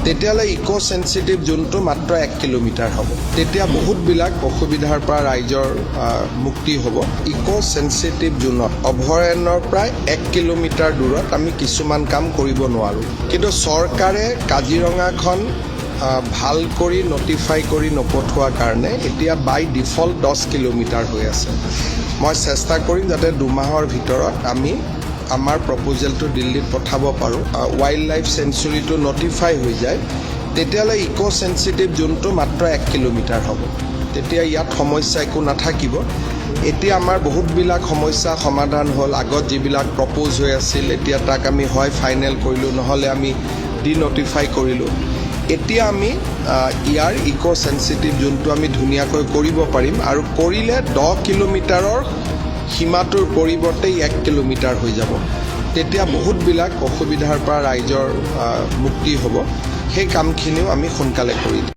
তেতিয়ালে eco sensitive জোনটো মাত্ৰ 1 কিলোমিটাৰ হ'ব। তেতিয়া বহুতবিলাক অসুবিধাৰ পৰা ৰাইজৰ মুক্তি হ'ব। ইকো সেনসিটিভ জোনত অভয়াৰণ্যৰ প্ৰায় 1 কিলোমিটাৰ দূৰত আমি কিছুমান কাম কৰিব নোৱাৰোঁ, কিন্তু চৰকাৰে কাজিৰঙাখন ভাল কৰি নটিফাই কৰি নপঠোৱাৰ কাৰণে এতিয়া বাই ডিফল্ট 10 কিলোমিটাৰ হৈ আছে। মই চেষ্টা কৰিম যাতে 2 মাহৰ ভিতৰত আমি আমাৰ প্ৰপ'জেলটো দিল্লীত পঠাব পাৰোঁ, ৱাইল্ড লাইফ চেঞ্চুৰীটো নটিফাই হৈ যায়। তেতিয়ালে ইকো সেনসিটিভ জোনটো মাত্ৰ 1 কিলোমিটাৰ হ'ব। তেতিয়া ইয়াত সমস্যা একো নাথাকিব। এতিয়া আমাৰ বহুতবিলাক সমস্যা সমাধান হ'ল। আগত যিবিলাক প্ৰপ'জ হৈ আছিল এতিয়া তাক আমি হয় ফাইনেল কৰিলোঁ, নহ'লে আমি ডিনটিফাই কৰিলোঁ। এতিয়া আমি ইয়াৰ ইকো সেনসিটিভ জোনটো আমি ধুনীয়াকৈ কৰিব পাৰিম, আৰু কৰিলে 10 কিলোমিটাৰৰ সীমাটোৰ পৰিৱৰ্তে 1 কিলোমিটাৰ হৈ যাব। তেতিয়া বহুতবিলাক অসুবিধাৰ পৰা ৰাইজৰ মুক্তি হ'ব। সেই কামখিনিও আমি সোনকালে কৰি দিম।